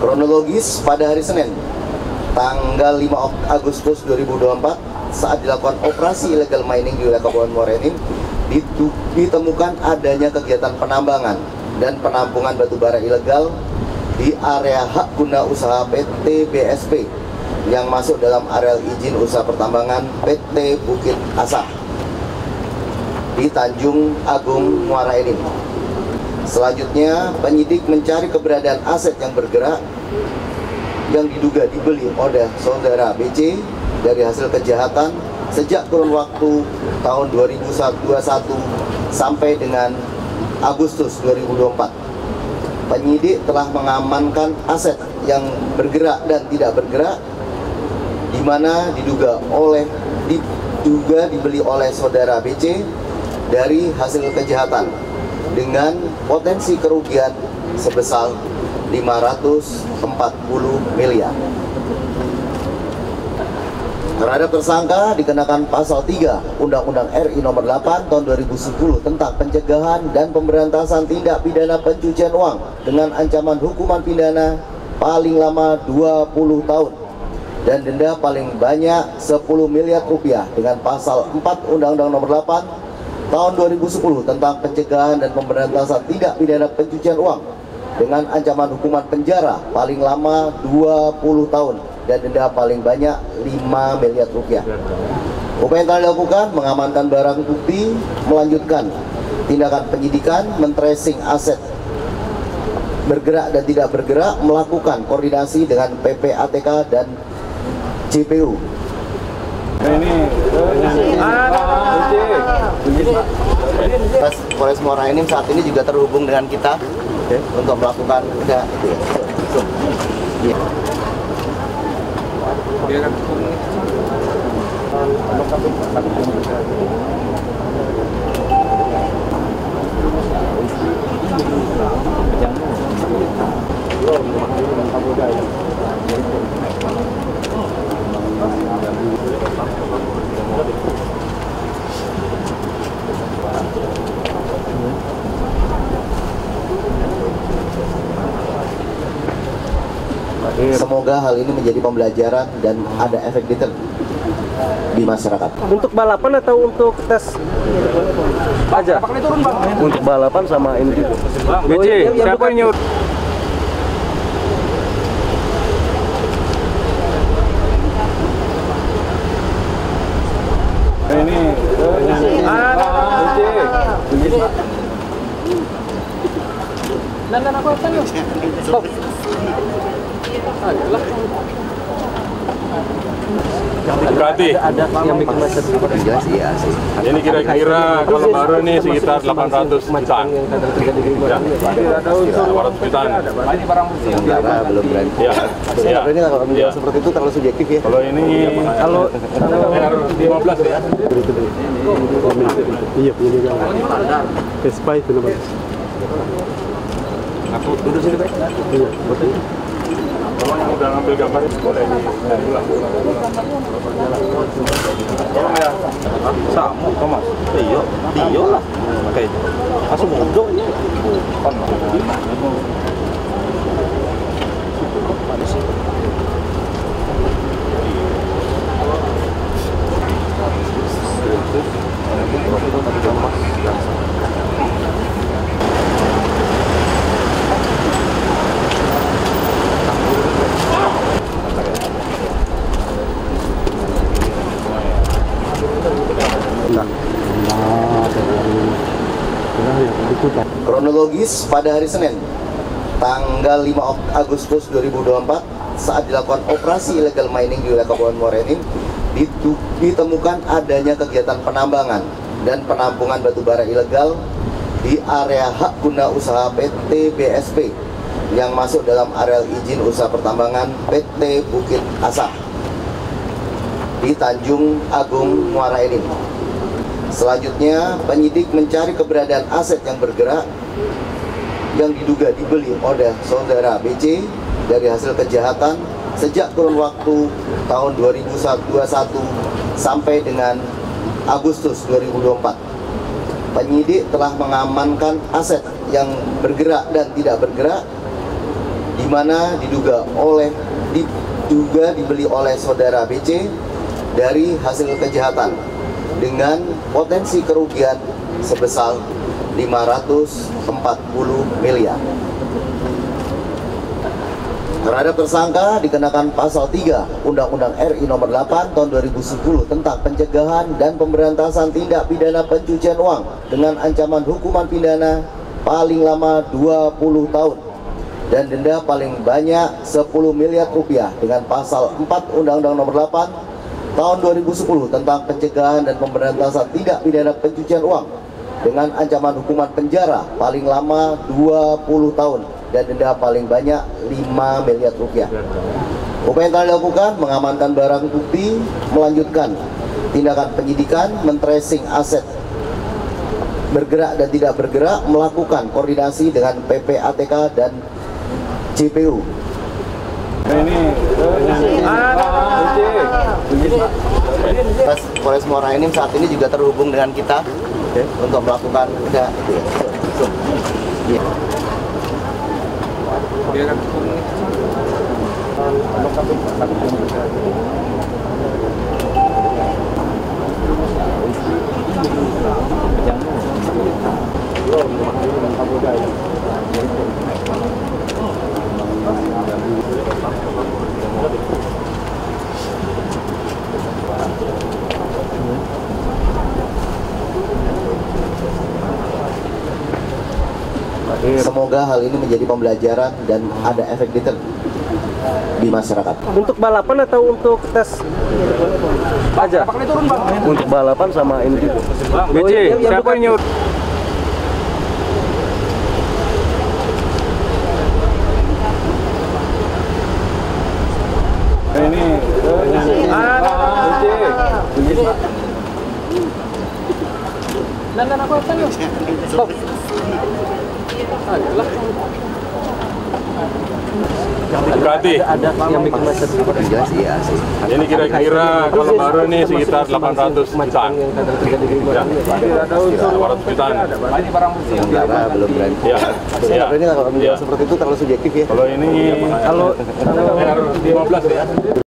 Kronologis pada hari Senin, tanggal 5 Agustus 2024, saat dilakukan operasi illegal mining di wilayah Kabupaten Muara Enim, ditemukan adanya kegiatan penambangan dan penampungan batubara ilegal di area hak guna usaha PT BSP yang masuk dalam areal izin usaha pertambangan PT Bukit Asah di Tanjung Agung, Muara Enim. Selanjutnya, penyidik mencari keberadaan aset yang bergerak yang diduga dibeli oleh saudara BC dari hasil kejahatan sejak kurun waktu tahun 2021 sampai dengan Agustus 2024. Penyidik telah mengamankan aset yang bergerak dan tidak bergerak, di mana diduga dibeli oleh saudara BC dari hasil kejahatan dengan potensi kerugian sebesar 540 miliar. Terhadap tersangka dikenakan pasal 3 Undang-Undang RI Nomor 8 Tahun 2010 tentang pencegahan dan pemberantasan tindak pidana pencucian uang dengan ancaman hukuman pidana paling lama 20 tahun dan denda paling banyak 10 miliar rupiah dengan pasal 4 Undang-Undang Nomor 8 Tahun 2010 tentang pencegahan dan pemberantasan tindak pidana pencucian uang dengan ancaman hukuman penjara paling lama 20 tahun dan denda paling banyak 5 miliar rupiah. Upaya yang telah dilakukan mengamankan barang bukti, melanjutkan tindakan penyidikan, men-tracing aset bergerak dan tidak bergerak, melakukan koordinasi dengan PPATK dan JPU. Polres Muara Enim saat ini juga terhubung dengan kita untuk melakukan Semoga hal ini menjadi pembelajaran dan ada efek detail di masyarakat. Untuk balapan atau untuk tes aja? Untuk balapan sama ini juga. BC, siapa yang nyuruh? Ini dan aku akan berarti ada yang bikin macet. Iya sih. ini kira-kira kalau baru nih sekitar 800 jutaan. Ya, ada unsur 800 jutaan. Ini barang bukti yang belum berani. Ya, Ini kalau menjawab seperti itu terlalu subjektif ya. kalau ini Kalau R15 ya. iya ini kan. Vespa itu namanya. Aku duduk sini, Pak. Iya, betul. Kalau yang udah ngambil gambar boleh dari ulang. Tolong ya. Sama, Thomas. Iya lah. Kayak asal bodoh ini. Kan. Kronologis pada hari Senin, tanggal 5 Agustus 2024, saat dilakukan operasi illegal mining di wilayah Kabupaten Muara Enim, ditemukan adanya kegiatan penambangan dan penampungan batubara ilegal di area hak guna usaha PT BSP yang masuk dalam areal izin usaha pertambangan PT Bukit Asah di Tanjung Agung, Muara Enim. Selanjutnya, penyidik mencari keberadaan aset yang bergerak yang diduga dibeli oleh saudara BC dari hasil kejahatan sejak kurun waktu tahun 2021 sampai dengan Agustus 2024. Penyidik telah mengamankan aset yang bergerak dan tidak bergerak, di mana diduga dibeli oleh saudara BC dari hasil kejahatan dengan potensi kerugian sebesar 540 miliar. Terhadap tersangka dikenakan pasal 3 Undang-Undang RI Nomor 8 Tahun 2010 tentang pencegahan dan pemberantasan tindak pidana pencucian uang dengan ancaman hukuman pidana paling lama 20 tahun dan denda paling banyak 10 miliar rupiah dengan pasal 4 Undang-Undang Nomor 8 Tahun 2010 tentang pencegahan dan pemberantasan tindak pidana pencucian uang dengan ancaman hukuman penjara paling lama 20 tahun dan denda paling banyak 5 miliar rupiah. Upaya yang telah dilakukan mengamankan barang bukti, melanjutkan tindakan penyidikan, men-tracing aset bergerak dan tidak bergerak, melakukan koordinasi dengan PPATK dan JPU. Polres Muara Enim saat ini juga terhubung dengan kita untuk melakukan Semoga hal ini menjadi pembelajaran dan ada efek detail di masyarakat. Untuk balapan atau untuk tes aja? Untuk balapan sama ini juga. BC, siapa yang nyuruh? Berarti Ada yang bikin macet. Jelas iya sih. ini kira-kira kalau baru nih sekitar 800 jutaan. Yang kadang terjadi di Ya, ada unsur 800 jutaan. Sementara belum berani. Ya, ya. Sebenarnya kalau menjual seperti itu terlalu subjektif ya. Kalau ini kalau R15 ya.